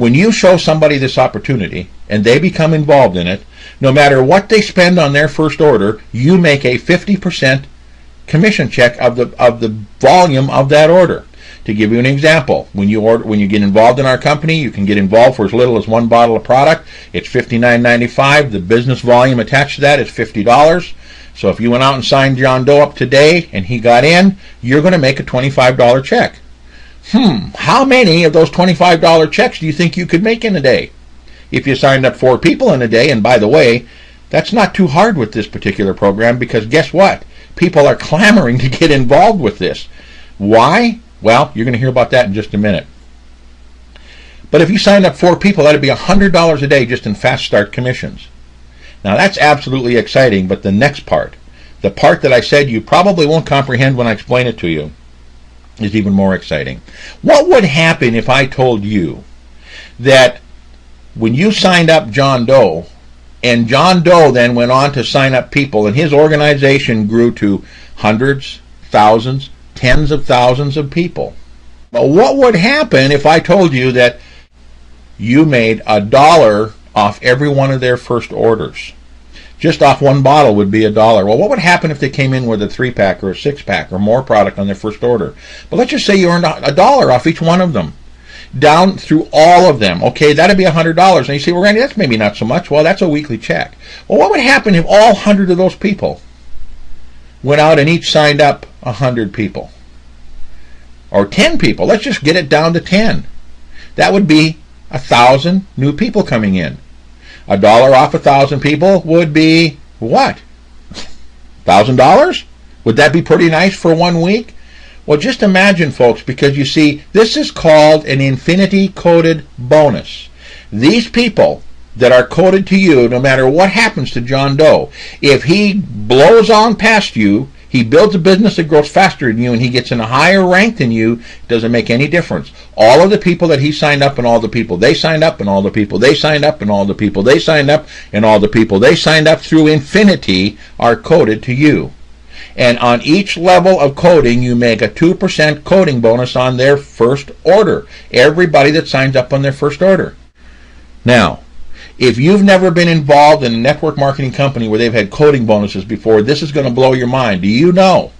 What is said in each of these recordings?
When you show somebody this opportunity and they become involved in it, no matter what they spend on their first order, you make a 50% commission check of the volume of that order. To give you an example, when you get involved in our company, you can get involved for as little as one bottle of product. It's $59.95. The business volume attached to that is $50. So if you went out and signed John Doe up today and he got in, you're going to make a $25 check. How many of those $25 checks do you think you could make in a day? If you signed up 4 people in a day, and by the way, that's not too hard with this particular program, because guess what? People are clamoring to get involved with this. Why? Well, you're going to hear about that in just a minute. But if you signed up 4 people, that'd be $100 a day just in fast start commissions. Now that's absolutely exciting, but the next part, the part that I said you probably won't comprehend when I explain it to you, is even more exciting. What would happen if I told you that when you signed up John Doe, and John Doe then went on to sign up people, and his organization grew to hundreds, thousands, tens of thousands of people? Well, what would happen if I told you that you made $1 off every one of their first orders? Just off one bottle would be $1. Well, what would happen if they came in with a 3-pack or a 6-pack or more product on their first order? But let's just say you earned $1 off each one of them, down through all of them. Okay, that'd be $100. And you say, well, Randy, that's maybe not so much. Well, that's a weekly check. Well, what would happen if all 100 of those people went out and each signed up 100 people? Or 10 people. Let's just get it down to 10. That would be 1,000 new people coming in. $1 off 1,000 people would be what? $1,000? Would that be pretty nice for 1 week? Well, just imagine, folks, because you see, this is called an infinity coded bonus. These people that are coded to you, no matter what happens to John Doe, if he blows on past you, he builds a business that grows faster than you, and he gets in a higher rank than you, it doesn't make any difference. All of the people that he signed up, and all the people they signed up, and all the people they signed up, and all the people they signed up, and all the people they signed up through infinity are coded to you. And on each level of coding, you make a 2% coding bonus on their first order. Everybody that signs up on their first order. Now, if you've never been involved in a network marketing company where they've had coding bonuses before, this is going to blow your mind. Do you know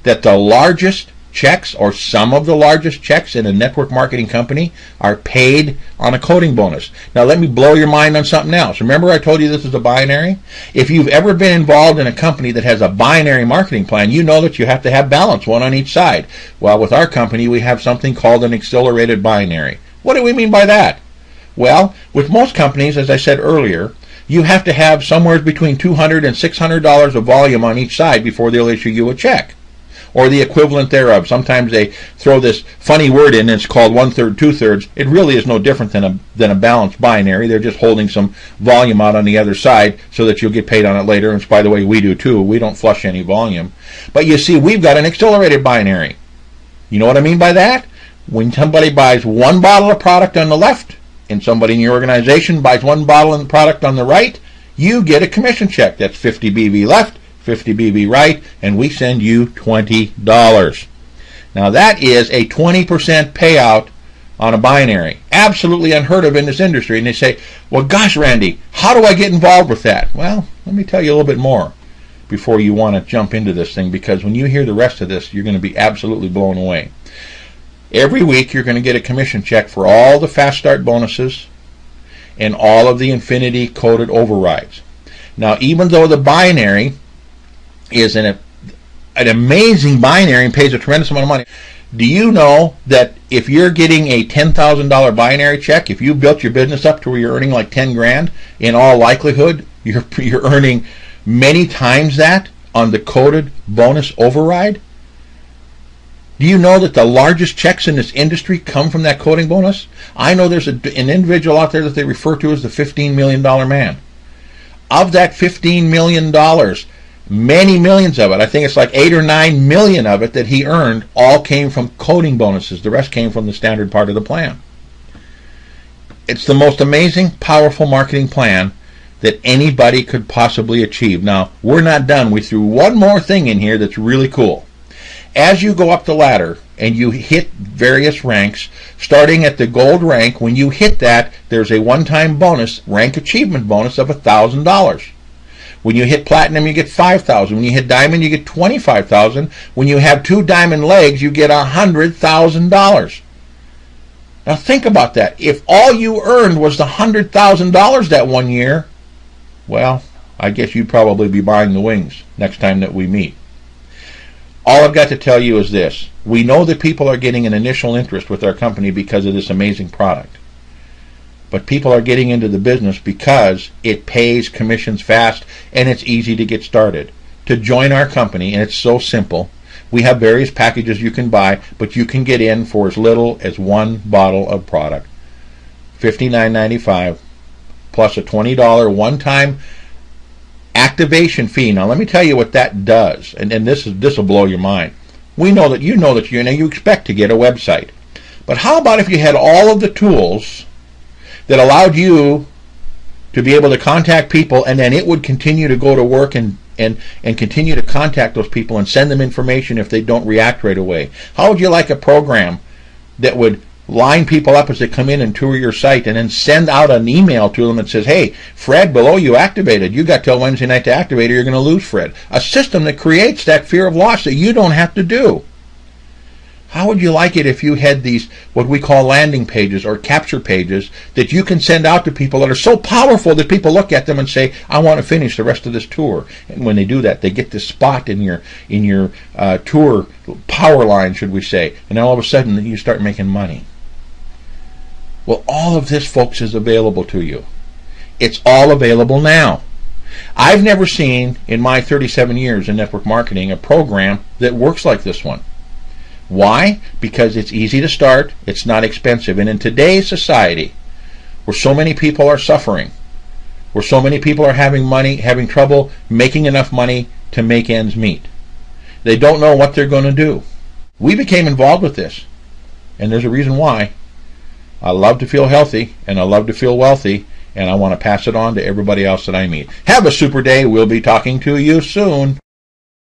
that the largest checks, or some of the largest checks in a network marketing company, are paid on a coding bonus? Now let me blow your mind on something else. Remember I told you this is a binary? If you've ever been involved in a company that has a binary marketing plan, you know that you have to have balance, one on each side. Well, with our company, we have something called an accelerated binary. What do we mean by that? Well, with most companies, as I said earlier, you have to have somewhere between $200 and $600 of volume on each side before they'll issue you a check, or the equivalent thereof. Sometimes they throw this funny word in, and it's called 1/3, 2/3. It really is no different than a balanced binary. They're just holding some volume out on the other side so that you'll get paid on it later. And by the way, we do too. We don't flush any volume. But you see, we've got an accelerated binary. You know what I mean by that? When somebody buys one bottle of product on the left, and somebody in your organization buys one bottle of product on the right, you get a commission check. That's 50 BV left, 50 BV right, and we send you $20. Now that is a 20% payout on a binary. Absolutely unheard of in this industry. And they say, well, gosh, Randy, how do I get involved with that? Well, let me tell you a little bit more before you want to jump into this thing, because when you hear the rest of this, you're going to be absolutely blown away. Every week you're going to get a commission check for all the fast start bonuses and all of the infinity coded overrides. Now, even though the binary is an amazing binary and pays a tremendous amount of money, do you know that if you're getting a $10,000 binary check, if you built your business up to where you're earning like 10 grand, in all likelihood you're earning many times that on the coded bonus override? Do you know that the largest checks in this industry come from that coding bonus? I know there's an individual out there that they refer to as the $15 million man. Of that $15 million, many millions of it, I think it's like 8 or 9 million of it that he earned, all came from coding bonuses. The rest came from the standard part of the plan. It's the most amazing, powerful marketing plan that anybody could possibly achieve. Now, we're not done. We threw one more thing in here that's really cool. As you go up the ladder and you hit various ranks, starting at the gold rank, when you hit that, there's a one-time bonus, rank achievement bonus of $1,000. When you hit platinum, you get $5,000. When you hit diamond, you get $25,000. When you have 2 diamond legs, you get $100,000. Now think about that. If all you earned was the $100,000 that one year, well, I guess you'd probably be buying the wings next time that we meet. All I've got to tell you is this. We know that people are getting an initial interest with our company because of this amazing product. But people are getting into the business because it pays commissions fast and it's easy to get started. To join our company, and it's so simple, we have various packages you can buy, but you can get in for as little as 1 bottle of product. $59.95 plus a $20 one-time activation fee. Now let me tell you what that does, and this will blow your mind. We know that you expect to get a website, but how about if you had all of the tools that allowed you to be able to contact people, and then it would continue to go to work and continue to contact those people and send them information if they don't react right away? How would you like a program that would line people up as they come in and tour your site and then send out an email to them that says, hey, Fred, below you activated. You got till Wednesday night to activate or you're going to lose Fred. A system that creates that fear of loss that you don't have to do. How would you like it if you had these, what we call landing pages or capture pages, that you can send out to people that are so powerful that people look at them and say, I want to finish the rest of this tour. And when they do that, they get this spot in your tour power line, should we say, and all of a sudden you start making money. Well, all of this, folks, is available to you. It's all available now. I've never seen, in my 37 years in network marketing, a program that works like this one. Why? Because it's easy to start, it's not expensive, and in today's society, where so many people are suffering, where so many people are having trouble making enough money to make ends meet, they don't know what they're going to do. We became involved with this, and there's a reason why. I love to feel healthy, and I love to feel wealthy, and I want to pass it on to everybody else that I meet. Have a super day. We'll be talking to you soon.